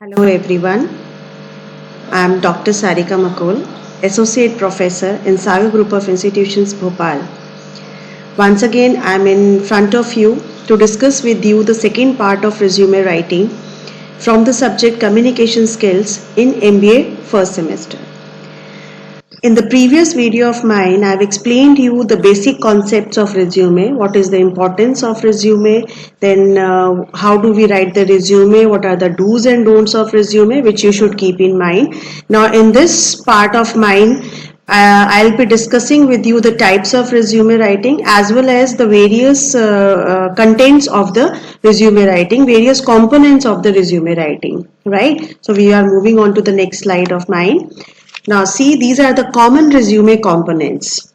Hello everyone, I am Dr. Sarika Makol, Associate Professor in Sagar Group of Institutions, Bhopal. Once again, I am in front of you to discuss with you the second part of resume writing from the subject Communication Skills in MBA first semester. In the previous video of mine, I have explained you the basic concepts of resume, what is the importance of resume, then how do we write the resume, what are the do's and don'ts of resume, which you should keep in mind. Now in this part of mine, I'll be discussing with you the types of resume writing as well as the various contents of the resume writing, various components of the resume writing, right? So we are moving on to the next slide of mine. Now see, these are the common resume components.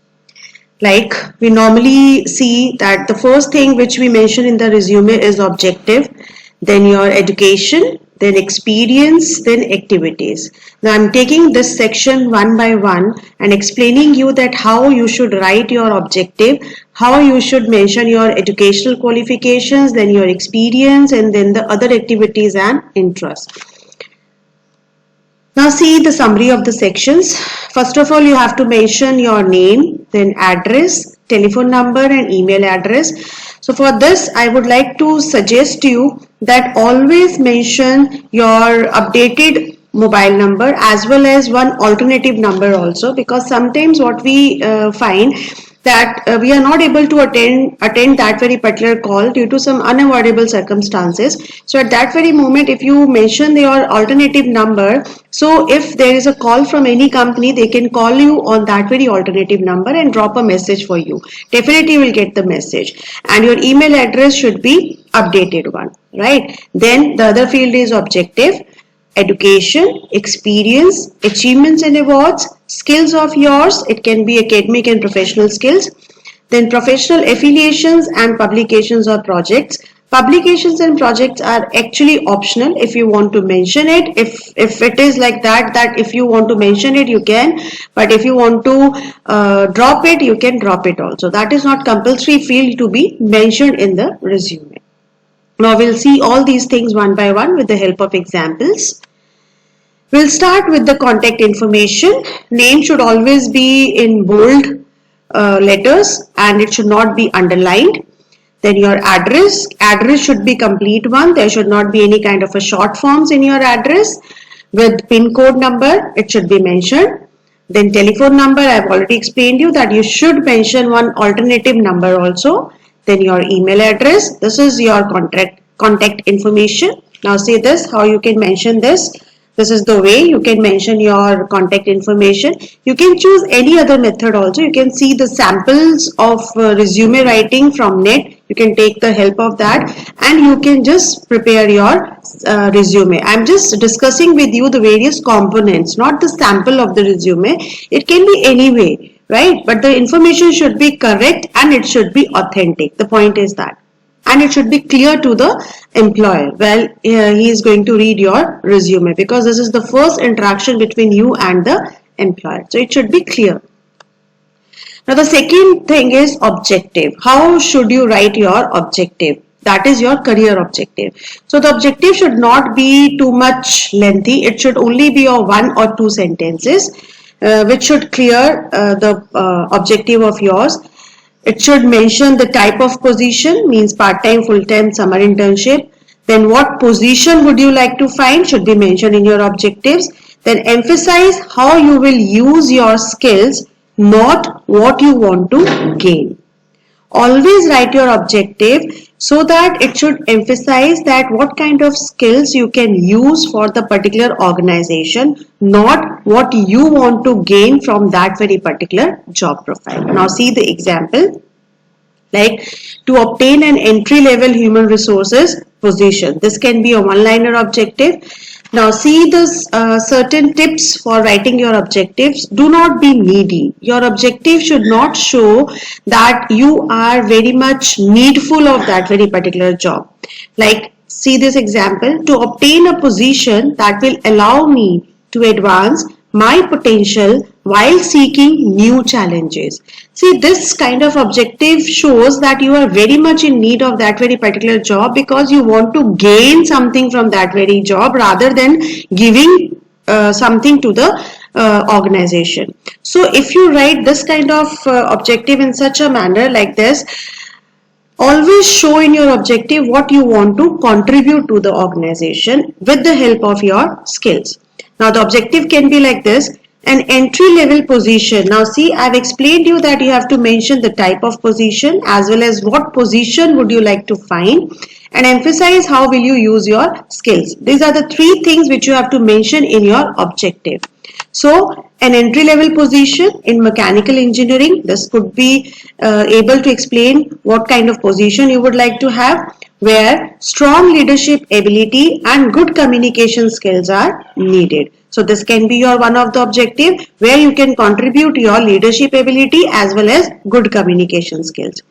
Like we normally see that the first thing which we mention in the resume is objective, then your education, then experience, then activities. Now I'm taking this section one by one and explaining you that how you should write your objective, how you should mention your educational qualifications, then your experience, and then the other activities and interests. Now see the summary of the sections. First of all, you have to mention your name, then address, telephone number and email address. So for this, I would like to suggest you that always mention your updated mobile number as well as one alternative number also, because sometimes what we find that we are not able to attend that very particular call due to some unavoidable circumstances. So at that very moment, if you mention your alternative number, so if there is a call from any company, they can call you on that very alternative number and drop a message for you. Definitely you will get the message, and your email address should be updated one, right? Then the other field is objective, education, experience, achievements and awards, skills of yours, it can be academic and professional skills, then professional affiliations and publications or projects. Publications and projects are actually optional if you want to mention it. If it is like that if you want to mention it, you can, but if you want to drop it, you can drop it also. That is not compulsory field to be mentioned in the resume. Now we'll see all these things one by one with the help of examples. We'll start with the contact information. Name should always be in bold letters and it should not be underlined. Then your address should be complete one. There should not be any kind of a short forms in your address. With PIN code number, it should be mentioned. Then telephone number, I've already explained you that you should mention one alternative number also. Then your email address, this is your contact information. Now see this, how you can mention this. This is the way you can mention your contact information. You can choose any other method also. You can see the samples of resume writing from net. You can take the help of that and you can just prepare your resume. I'm just discussing with you the various components, not the sample of the resume. It can be any way, right? But the information should be correct and it should be authentic. The point is that. And it should be clear to the employer. Well, he is going to read your resume because this is the first interaction between you and the employer. So it should be clear. Now the second thing is objective. How should you write your objective? That is your career objective. So the objective should not be too much lengthy. It should only be of 1 or 2 sentences which should clear the objective of yours. It should mention the type of position, means part-time, full-time, summer internship. Then what position would you like to find should be mentioned in your objectives. Then emphasize how you will use your skills, not what you want to gain. Always write your objective so that it should emphasize that what kind of skills you can use for the particular organization, not what you want to gain from that very particular job profile. Now see the example. Like to obtain an entry-level human resources position. This can be a one-liner objective. Now see this certain tips for writing your objectives. Do not be needy. Your objective should not show that you are very much needful of that very particular job. Like see this example. To obtain a position that will allow me to advance my potential while seeking new challenges. See, this kind of objective shows that you are very much in need of that very particular job because you want to gain something from that very job rather than giving something to the organization. So if you write this kind of objective in such a manner like this, always show in your objective what you want to contribute to the organization with the help of your skills. Now the objective can be like this: an entry level position. Now see, I've explained you that you have to mention the type of position as well as what position would you like to find, and emphasize how will you use your skills. These are the three things which you have to mention in your objective. So an entry level position in mechanical engineering, this could be able to explain what kind of position you would like to have, where strong leadership ability and good communication skills are needed. So this can be your one of the objective where you can contribute your leadership ability as well as good communication skills.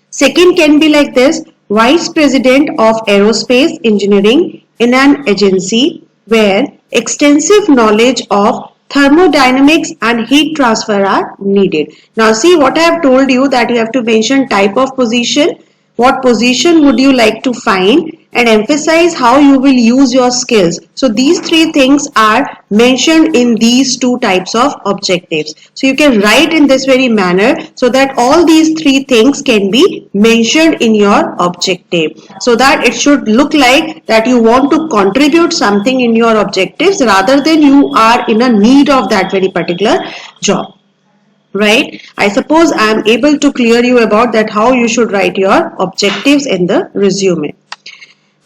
Second can be like this: Vice President of Aerospace Engineering in an agency where extensive knowledge of thermodynamics and heat transfer are needed. Now see, what I have told you, that you have to mention type of position, what position would you like to find, and emphasize how you will use your skills. So these three things are mentioned in these two types of objectives. So you can write in this very manner so that all these three things can be mentioned in your objective, so that it should look like that you want to contribute something in your objectives rather than you are in a need of that very particular job. Right? I suppose I am able to clear you about that how you should write your objectives in the resume.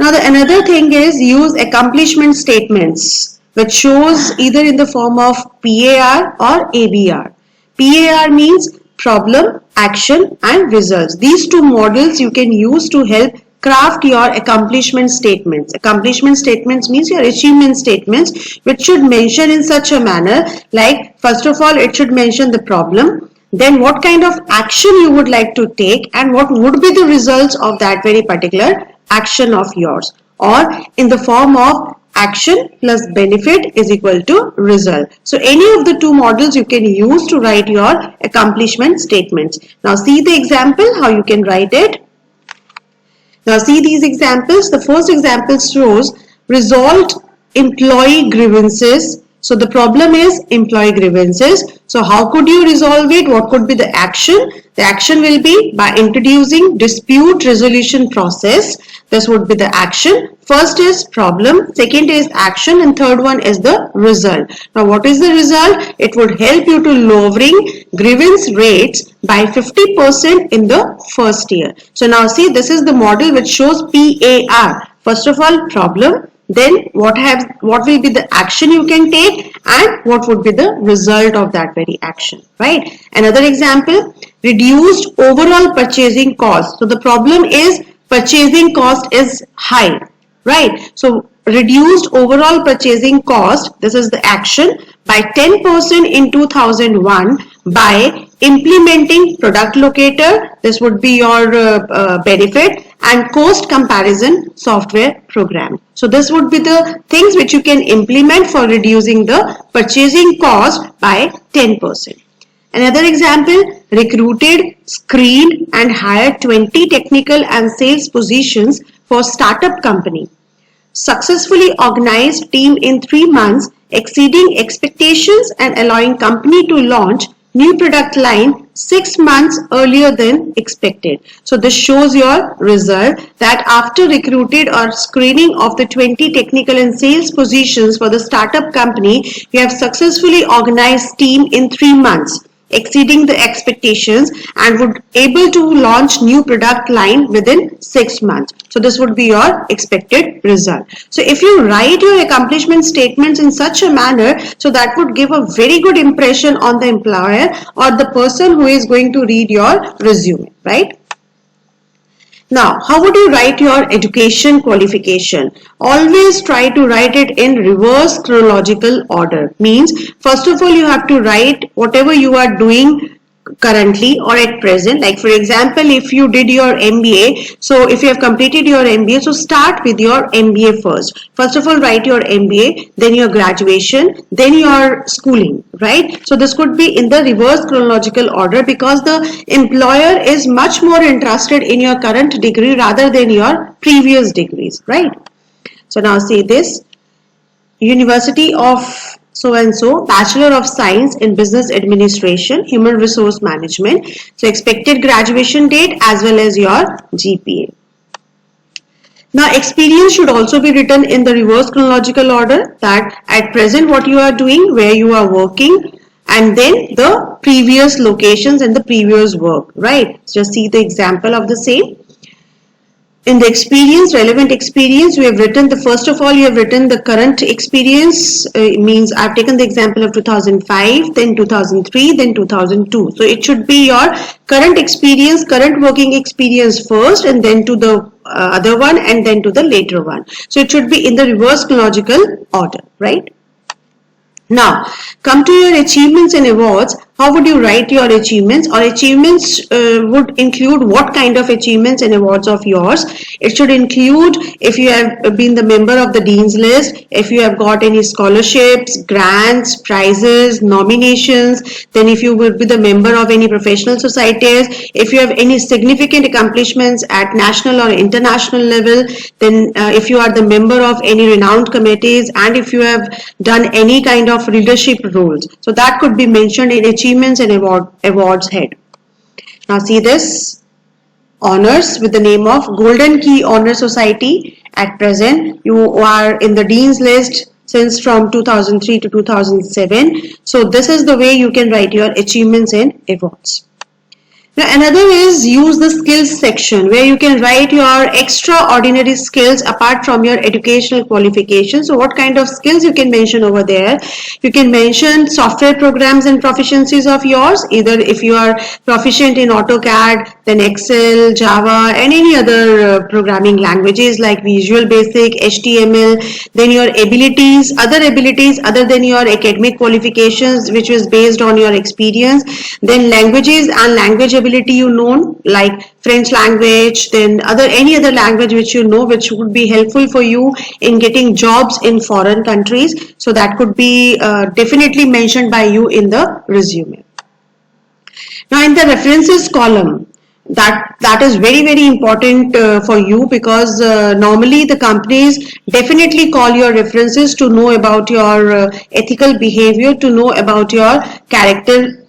Now the another thing is, use accomplishment statements which shows either in the form of PAR or ABR. PAR means problem, action and results. These two models you can use to help craft your accomplishment statements. Accomplishment statements means your achievement statements, which should mention in such a manner like, first of all, it should mention the problem, then what kind of action you would like to take and what would be the results of that very particular action of yours, or in the form of action plus benefit is equal to result. So any of the two models you can use to write your accomplishment statements. Now see the example how you can write it. Now see these examples. The first example shows resolved employee grievances. So the problem is employee grievances. So how could you resolve it? What could be the action? The action will be by introducing dispute resolution process. This would be the action. First is problem, second is action, and third one is the result. Now what is the result? It would help you to lowering grievance rates by 50% in the first year. So now see, this is the model which shows PAR. First of all, problem, then what will be the action you can take and what would be the result of that very action, right? Another example, reduced overall purchasing cost. So the problem is purchasing cost is high, right? So reduced overall purchasing cost, this is the action, by 10% in 2001 by implementing product locator, this would be your benefit, and cost comparison software program. So this would be the things which you can implement for reducing the purchasing cost by 10%. Another example, recruited, screened and hired 20 technical and sales positions for startup company. Successfully organized team in 3 months, exceeding expectations and allowing company to launch new product line 6 months earlier than expected. So this shows your result that after recruited or screening of the 20 technical and sales positions for the startup company, you have successfully organized team in 3 months, exceeding the expectations, and would able to launch new product line within 6 months. So this would be your expected result. So if you write your accomplishment statements in such a manner, so that would give a very good impression on the employer or the person who is going to read your resume, right? Now, how would you write your education qualification? Always try to write it in reverse chronological order. Means, first of all, you have to write whatever you are doing currently or at present. Like for example, if you did your MBA, so if you have completed your MBA, so start with your MBA first. First of all, write your MBA, then your graduation, then your schooling, right? So this could be in the reverse chronological order, because the employer is much more interested in your current degree rather than your previous degrees, right? So now see this, University of so and so, Bachelor of Science in Business Administration, Human Resource Management. So expected graduation date as well as your GPA. Now experience should also be written in the reverse chronological order, that at present what you are doing, where you are working, and then the previous locations and the previous work, right? Just see the example of the same. In the experience, relevant experience, we have written the, first of all, you have written the current experience, means I've taken the example of 2005, then 2003, then 2002. So it should be your current experience, current working experience first, and then to the other one, and then to the later one. So it should be in the reverse chronological order, right? Now, come to your achievements and awards. How would you write your achievements? Or achievements would include what kind of achievements and awards of yours? It should include if you have been the member of the Dean's List, if you have got any scholarships, grants, prizes, nominations, then if you would be the member of any professional societies, if you have any significant accomplishments at national or international level, then if you are the member of any renowned committees, and if you have done any kind of leadership roles. So that could be mentioned in achievements and awards head. Now see this, honors with the name of Golden Key Honor Society. At present you are in the Dean's List since from 2003 to 2007. So this is the way you can write your achievements and awards. Now another is use the skills section, where you can write your extraordinary skills apart from your educational qualifications. So what kind of skills you can mention over there? You can mention software programs and proficiencies of yours, either if you are proficient in AutoCAD, then Excel, Java, and any other programming languages like Visual Basic, HTML, then your abilities, other abilities other than your academic qualifications, which is based on your experience, then languages and language ability you know, like French language, then any other language which you know, which would be helpful for you in getting jobs in foreign countries. So that could be definitely mentioned by you in the resume. Now in the references column, that is very important for you, because normally the companies definitely call your references to know about your ethical behavior, to know about your character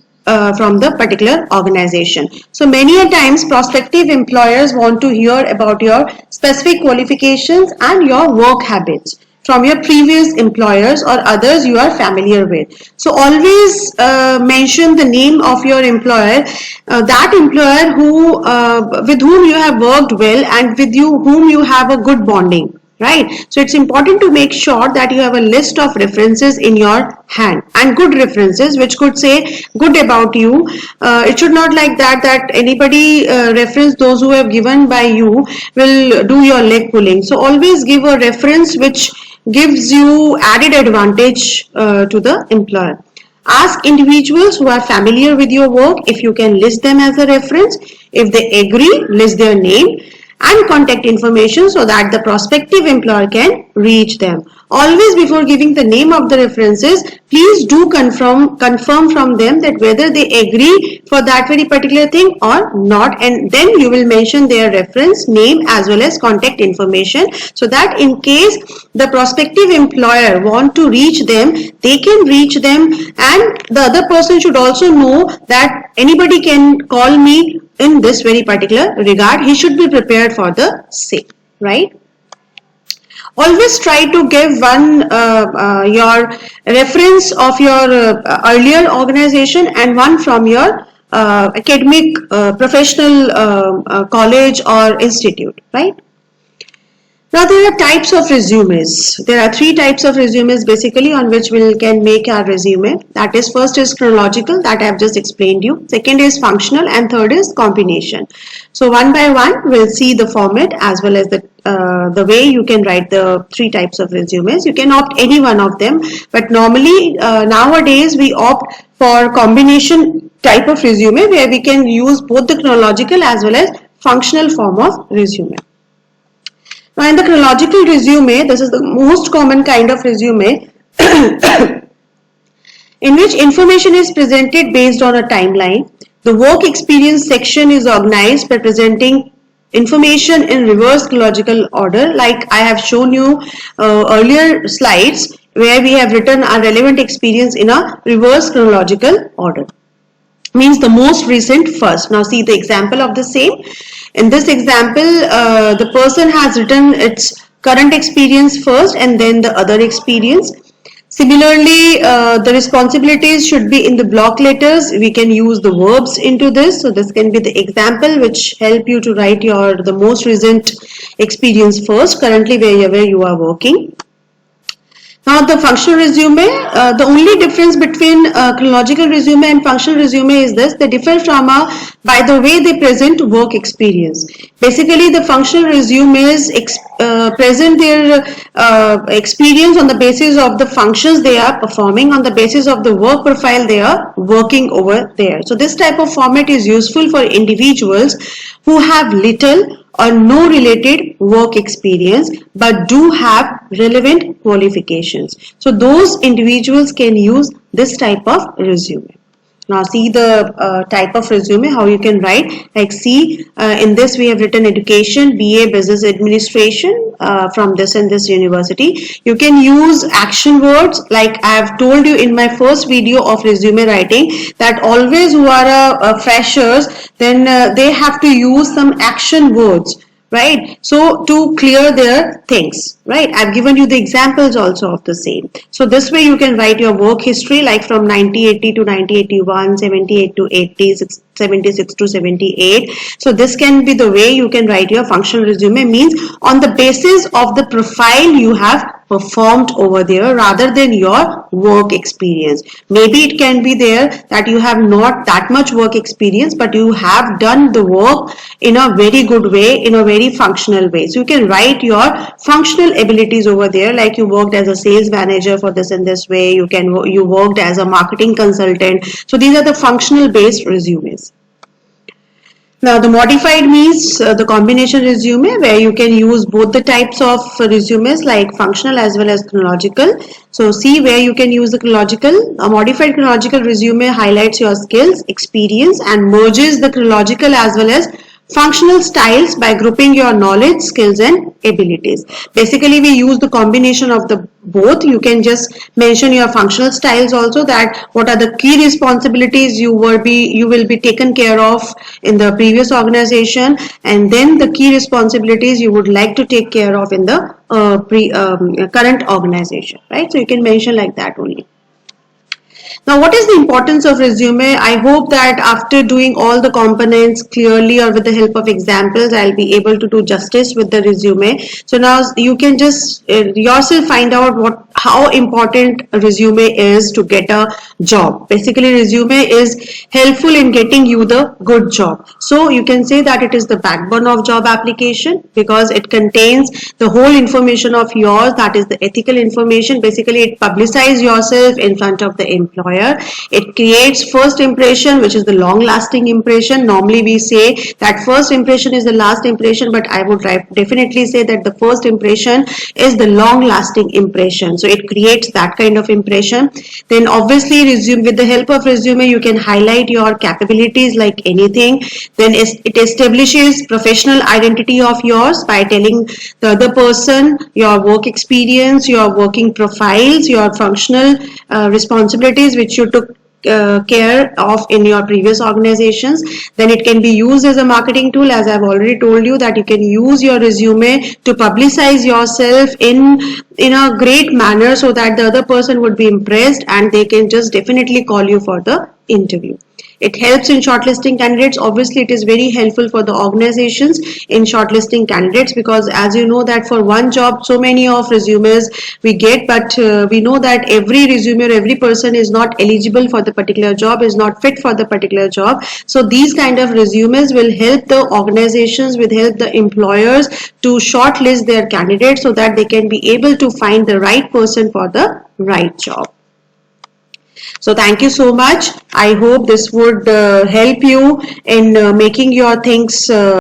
from the particular organization. So many a times prospective employers want to hear about your specific qualifications and your work habits from your previous employers or others you are familiar with. So always mention the name of your employer, that employer who with whom you have worked well and with whom you have a good bonding. Right. So it's important to make sure that you have a list of references in your hand, and good references which could say good about you. It should not like that anybody reference those who have given by you will do your leg pulling. So always give a reference which gives you added advantage to the employer. Ask individuals who are familiar with your work if you can list them as a reference. If they agree, list their name and contact information so that the prospective employer can reach them. Always before giving the name of the references, please do confirm from them that whether they agree for that very particular thing or not, and then you will mention their reference name as well as contact information, so that in case the prospective employer want to reach them, they can reach them, and the other person should also know that anybody can call me in this very particular regard. He should be prepared for the same, right? Always try to give one your reference of your earlier organization and one from your academic professional college or institute, right? Now there are types of resumes. There are three types of resumes basically on which we can make our resume. That is, first is chronological, that I have just explained you. Second is functional, and third is combination. So one by one we'll see the format as well as the way you can write the three types of resumes. You can opt any one of them, but normally nowadays we opt for combination type of resume where we can use both the chronological as well as functional form of resume. Now in the chronological resume, this is the most common kind of resume in which information is presented based on a timeline. The work experience section is organized by presenting information in reverse chronological order, like I have shown you earlier slides where we have written our relevant experience in a reverse chronological order. Means the most recent first. Now see the example of the same. In this example, the person has written its current experience first and then the other experience. Similarly, the responsibilities should be in the block letters. We can use the verbs into this. So this can be the example which help you to write the most recent experience first, currently wherever you are working. Now the functional resume, the only difference between chronological resume and functional resume is this: they differ by the way they present work experience. Basically, the functional resumes present their experience on the basis of the functions they are performing, on the basis of the work profile they are working over there. So this type of format is useful for individuals who have little or no related work experience but do have relevant qualifications. So those individuals can use this type of resume. Now see the type of resume, how you can write. Like see, in this we have written education, BA Business Administration from this and this university. You can use action words, like I have told you in my first video of resume writing, that always who are freshers, then they have to use some action words, right? So to clear their things, right? I've given you the examples also of the same. So this way you can write your work history, like from 1980 to 1981, 78 to 80, 76 to 78. So this can be the way you can write your functional resume, means on the basis of the profile you have performed over there rather than your work experience. Maybe it can be there that you have not that much work experience, but you have done the work in a very good way, in a very functional way. So you can write your functional abilities over there, like you worked as a sales manager for this and this way, you worked as a marketing consultant. So these are the functional based resumes. Now the modified means the combination resume, where you can use both the types of resumes, like functional as well as chronological. So see where you can use the chronological. A modified chronological resume highlights your skills, experience and merges the chronological as well as functional styles by grouping your knowledge, skills and abilities. Basically we use the combination of the both. You can just mention your functional styles also, that what are the key responsibilities you will be taken care of in the previous organization, and then the key responsibilities you would like to take care of in the current organization, right? So you can mention like that only. Now, what is the importance of resume? I hope that after doing all the components clearly or with the help of examples, I'll be able to do justice with the resume. So now you can just yourself find out how important a resume is to get a job. Basically, resume is helpful in getting you the good job. So you can say that it is the backbone of job application, because it contains the whole information of yours, that is the ethical information. Basically, it publicizes yourself in front of the employer. It creates first impression, which is the long lasting impression. Normally we say that first impression is the last impression, but I would definitely say that the first impression is the long lasting impression. So it creates that kind of impression. Then obviously with the help of resume you can highlight your capabilities like anything. Then it establishes professional identity of yours by telling the other person your work experience, your working profiles, your functional responsibilities which you took care of in your previous organizations. Then it can be used as a marketing tool, as I've already told you that you can use your resume to publicize yourself in a great manner, so that the other person would be impressed and they can just definitely call you for the interview. It helps in shortlisting candidates. Obviously, it is very helpful for the organizations in shortlisting candidates, because as you know that for one job, so many of resumes we get, but we know that every resume or every person is not eligible for the particular job, is not fit for the particular job. So these kind of resumes will help the organizations, will help the employers to shortlist their candidates so that they can be able to find the right person for the right job. So thank you so much. I hope this would help you in making your things